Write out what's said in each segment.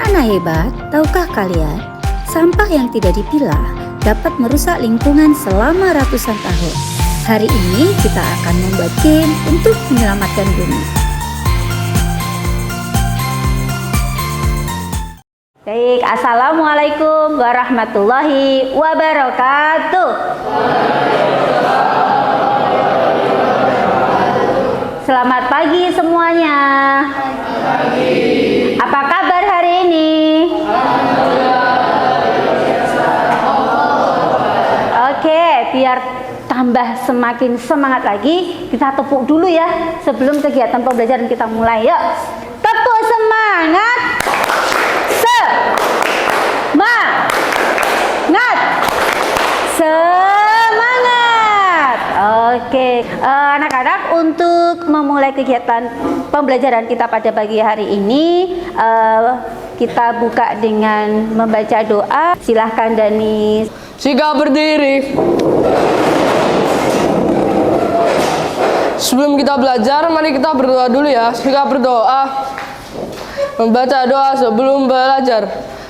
Bagaimana hebat? Tahukah kalian? Sampah yang tidak dipilah dapat merusak lingkungan selama ratusan tahun. Hari ini kita akan membuat game untuk menyelamatkan bumi. Baik, assalamualaikum warahmatullahi wabarakatuh. Selamat pagi semuanya. Apa kabar hari ini? Oke, biar tambah semakin semangat lagi, kita tepuk dulu ya sebelum kegiatan pembelajaran kita mulai. Yuk, tepuk semangat. Semangat. Oke, anak-anak, untuk memulai kegiatan pembelajaran kita pada pagi hari ini, kita buka dengan membaca doa. Silahkan Dani. Sikap berdiri. Sebelum kita belajar, mari kita berdoa dulu ya. Sikap berdoa. Membaca doa sebelum belajar.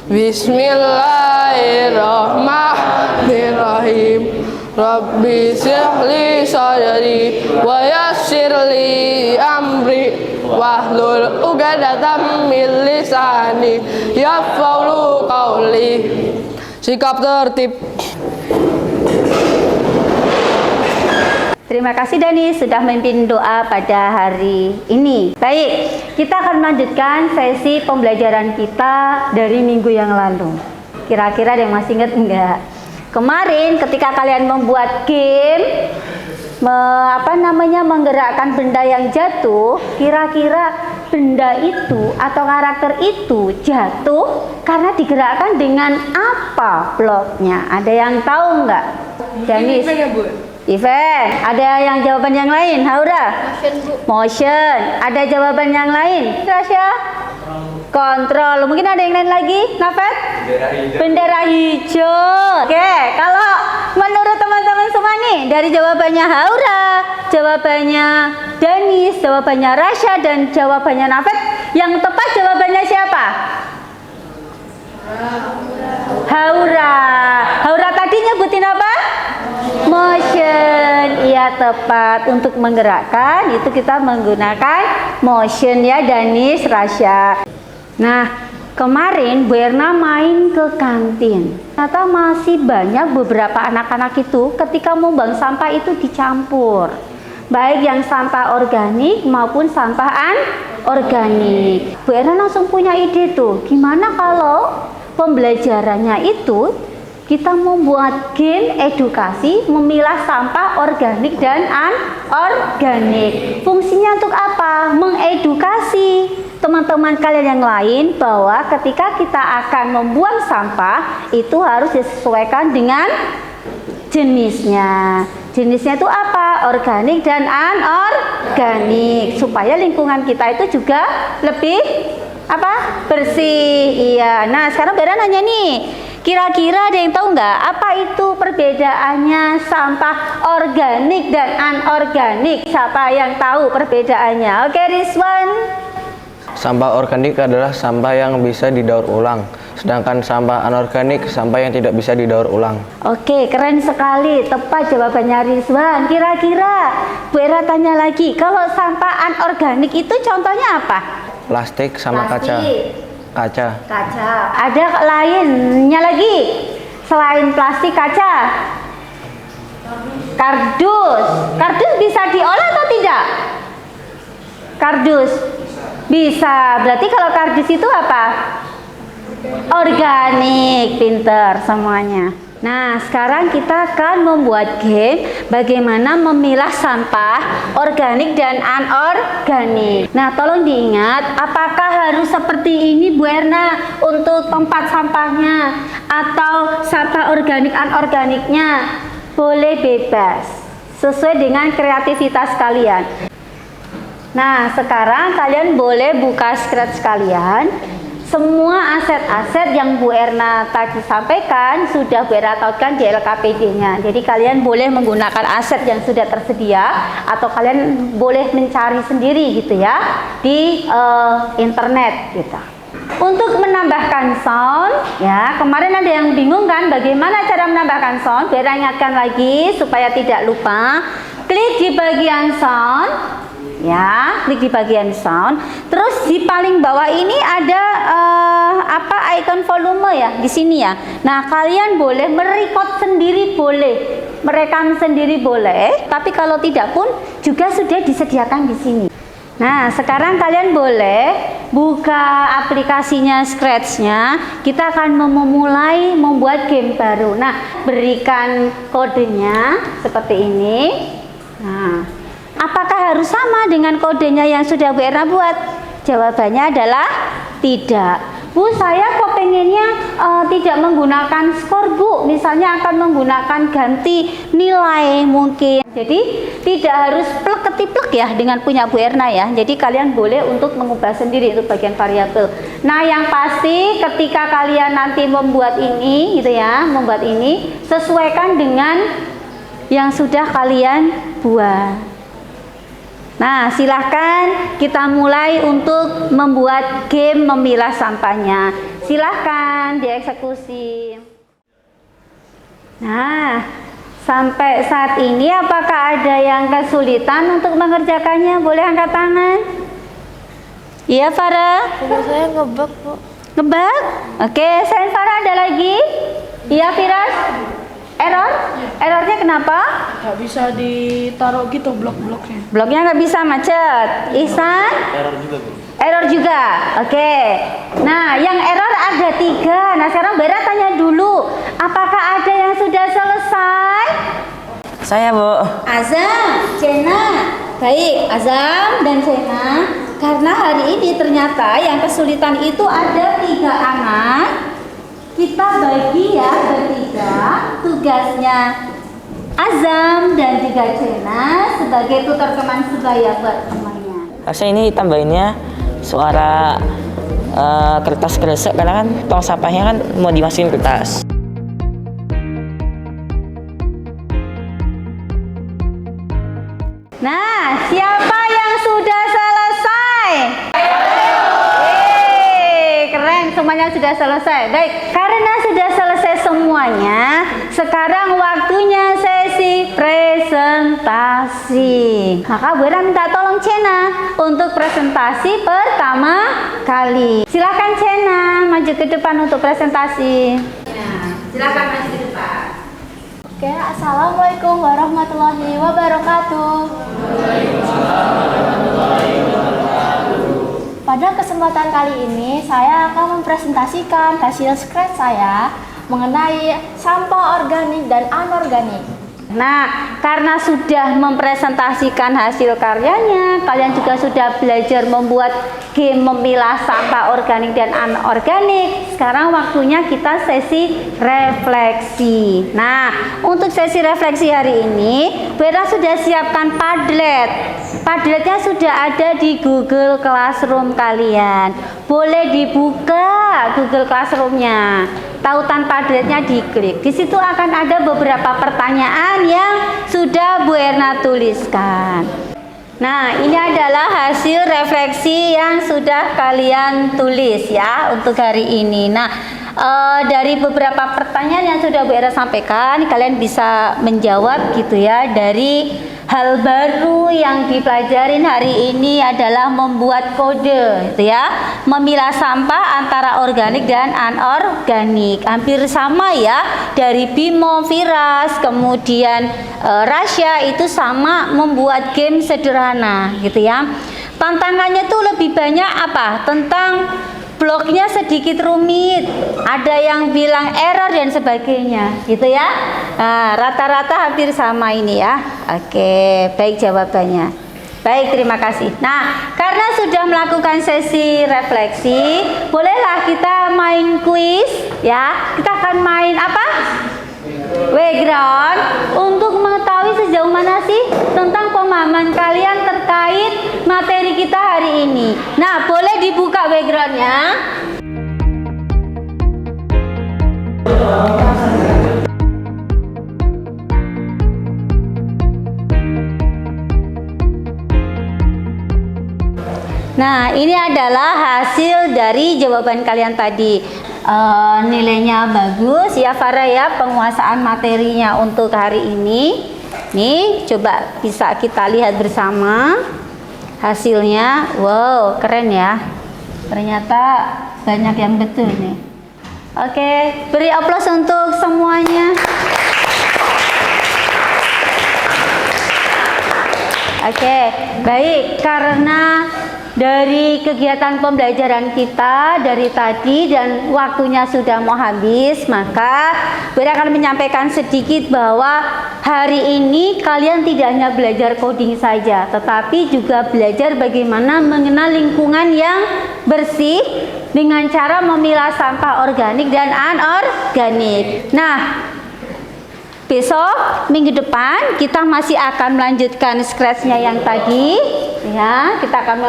Bismillahirrahmanirrahim. Rabbi syrahli sadri wa yassirli amri wahlul 'uqdatam min lisani yafqahu qawli. Sikap tertib. Terima kasih Dani sudah memimpin doa pada hari ini. Baik, kita akan melanjutkan sesi pembelajaran kita dari minggu yang lalu. Kira-kira ada yang masih ingat enggak? Kemarin ketika kalian membuat game menggerakkan benda yang jatuh, kira-kira benda itu atau karakter itu jatuh karena digerakkan dengan apa bloknya? Ada yang tahu enggak? Danis. Event. Ada yang jawaban yang lain? Haura? Motion, Bu. Motion. Ada jawaban yang lain? Rasya? Kontrol. Mungkin ada yang lain lagi? Nafet? Bendera hijau. Oke, kalau menurut teman-teman semua nih, dari jawabannya Haura, jawabannya Danis, jawabannya Rasya, dan jawabannya Nafet, yang tepat jawabannya siapa? Haura. Haura tadi nyebutin apa? Motion. Iya, tepat. Untuk menggerakkan itu kita menggunakan motion ya, Danis, Rasya. Nah, kemarin Bu Erna main ke kantin. Ternyata masih banyak beberapa anak-anak itu ketika membuang sampah itu dicampur. Baik yang sampah organik maupun sampah anorganik. Bu Erna langsung punya ide tuh. Gimana kalau pembelajarannya itu kita membuat game edukasi memilah sampah organik dan anorganik. Fungsinya untuk apa? Mengedukasi teman-teman kalian yang lain bahwa ketika kita akan membuang sampah itu harus disesuaikan dengan jenisnya. Jenisnya itu apa? Organik dan anorganik, supaya lingkungan kita itu juga lebih bersih. Iya. Nah, sekarang Bera nanya nih, kira-kira ada yang tahu nggak apa itu perbedaannya sampah organik dan anorganik? Siapa yang tahu perbedaannya? Oke, Rizwan. Sampah organik adalah sampah yang bisa didaur ulang, sedangkan sampah anorganik sampah yang tidak bisa didaur ulang. Oke, keren sekali. Tepat jawabannya Rizwan. Kira-kira Bu Era tanya lagi, kalau sampah anorganik itu contohnya apa? Plastik sama kaca. Kaca. Ada lainnya lagi selain plastik, kaca? Kardus. Kardus bisa diolah atau tidak? Kardus bisa. Berarti kalau kardus itu apa? Organik. Pinter semuanya. Nah, sekarang kita akan membuat game bagaimana memilah sampah organik dan anorganik. Nah, tolong diingat, apakah harus seperti ini Bu Erna untuk tempat sampahnya atau sampah organik anorganiknya? Boleh bebas, sesuai dengan kreativitas kalian. Nah, sekarang kalian boleh buka scratch kalian. Semua aset-aset yang Bu Erna tadi sampaikan sudah Bu Erna tautkan di LKPD-nya. Jadi kalian boleh menggunakan aset yang sudah tersedia atau kalian boleh mencari sendiri gitu ya di internet gitu. untuk menambahkan sound, ya kemarin ada yang bingung kan bagaimana cara menambahkan sound. Biar ingatkan lagi supaya tidak lupa. Klik di bagian sound, ya, klik di bagian sound. Terus di paling bawah ini ada icon volume ya di sini ya. Nah kalian boleh merecord sendiri, boleh merekam sendiri boleh. Tapi kalau tidak pun juga sudah disediakan di sini. Nah, sekarang kalian boleh buka aplikasinya Scratch-nya. Kita akan memulai membuat game baru. Nah, berikan kodenya seperti ini. Nah, apakah harus sama dengan kodenya yang sudah Bu Erna buat? Jawabannya adalah tidak. Bu, saya kok pengennya tidak menggunakan skor, Bu. Misalnya akan menggunakan ganti nilai mungkin. Jadi tidak harus plek ketiplek ya dengan punya Bu Erna ya. Jadi kalian boleh untuk mengubah sendiri untuk bagian variabel. Nah, yang pasti ketika kalian nanti membuat ini gitu ya, membuat ini sesuaikan dengan yang sudah kalian buat. Nah, silahkan kita mulai untuk membuat game memilah sampahnya. Silahkan dieksekusi. Nah, sampai saat ini apakah ada yang kesulitan untuk mengerjakannya? Boleh angkat tangan. Iya, Farah? Saya ngebug, Bu. Ngebug? Oke, selain Farah ada lagi? Iya, Firas? Error? Errornya kenapa? Nggak bisa ditaruh gitu blok-bloknya. Bloknya nggak bisa, macet. Ihsan? Error juga, Bu. Error juga. Oke. Nah, yang error ada 3. Nah, sekarang Bara tanya dulu, apakah ada yang sudah selesai? Saya, Bu. Azam, Cena. Baik, Azam dan Cena. Karena hari ini ternyata yang kesulitan itu ada 3 anak. Kita bagi ya bertiga. Tugasnya Azam dan juga Cena sebagai tutor teman sebaya buat temannya. Harusnya ini tambahinnya suara kertas kresek karena kan tong sampahnya kan mau dimasukin kertas. Nah, siapa yang sudah selesai? Keren, semuanya sudah selesai. Baik, karena sudah selesai semuanya, sekarang waktunya sesi presentasi. Maka Bu Era minta tolong Cena untuk presentasi pertama kali. Silakan Cena maju ke depan untuk presentasi. Nah, silakan maju ke depan. Oke, Assalamualaikum warahmatullahi wabarakatuh. Pada kesempatan kali ini, saya akan mempresentasikan hasil Scratch saya mengenai sampah organik dan anorganik. Nah, karena sudah mempresentasikan hasil karyanya, kalian juga sudah belajar membuat game memilah sampah organik dan anorganik. Sekarang waktunya kita sesi refleksi. Nah, untuk sesi refleksi hari ini, Vera sudah siapkan Padlet. Padletnya sudah ada di Google Classroom kalian. Boleh dibuka Google Classroom-nya. Tautan Padletnya diklik. Di situ akan ada beberapa pertanyaan yang sudah Bu Erna tuliskan. Nah, ini adalah hasil refleksi yang sudah kalian tulis ya untuk hari ini. Nah, dari beberapa pertanyaan yang sudah Bu Erna sampaikan, kalian bisa menjawab gitu ya. Dari hal baru yang dipelajarin hari ini adalah membuat kode gitu ya, memilah sampah antara organik dan anorganik. Hampir sama ya, dari Bimo, Firas, kemudian Rasya itu sama membuat game sederhana gitu ya. Tantangannya tuh lebih banyak apa? Tentang bloknya sedikit rumit, ada yang bilang error dan sebagainya gitu ya. Nah, rata-rata hampir sama ini ya. Oke, baik jawabannya. Baik, terima kasih. Nah, karena sudah melakukan sesi refleksi, bolehlah kita main kuis ya. Kita akan main apa? Background, untuk mengetahui sejauh mana sih tentang pemahaman kalian terkait materi kita hari ini. Nah, boleh dibuka backgroundnya. Nah, ini adalah hasil dari jawaban kalian tadi. Nilainya bagus ya Farah ya, penguasaan materinya untuk hari ini. Nih, coba bisa kita lihat bersama hasilnya. Wow, keren ya. Ternyata banyak yang betul nih. Oke, beri aplaus untuk semuanya. Oke, baik, karena dari kegiatan pembelajaran kita dari tadi dan waktunya sudah mau habis, maka Bunda akan menyampaikan sedikit bahwa hari ini kalian tidak hanya belajar coding saja, tetapi juga belajar bagaimana mengenal lingkungan yang bersih dengan cara memilah sampah organik dan anorganik. Nah, besok minggu depan kita masih akan melanjutkan scratch-nya yang tadi ya. Kita akan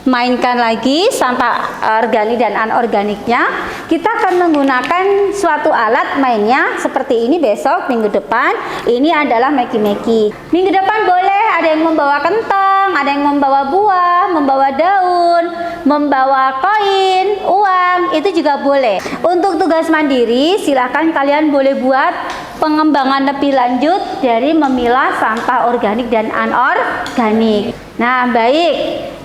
mainkan lagi sampah organik dan anorganiknya. Kita akan menggunakan suatu alat mainnya seperti ini besok minggu depan. Ini adalah meki-meki. Minggu depan boleh ada yang membawa kentang, ada yang membawa buah, membawa daun, membawa koin, uang, itu juga boleh. Untuk tugas mandiri silahkan kalian boleh buat pengembangan lebih lanjut dari memilah sampah organik dan anorganik. Nah, baik,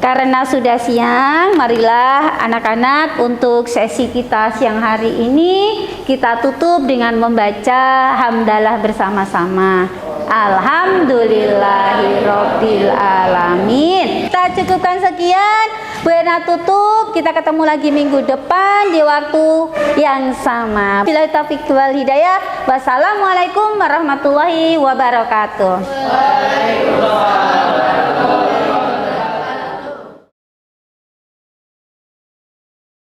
karena sudah siang, marilah anak-anak untuk sesi kita siang hari ini kita tutup dengan membaca hamdalah bersama-sama. Alhamdulillahirabbil alamin. Kita cukupkan sekian. Bu Erna tutup. Kita ketemu lagi minggu depan di waktu yang sama. Billahi taufiq wal hidayah. Wassalamualaikum warahmatullahi wabarakatuh.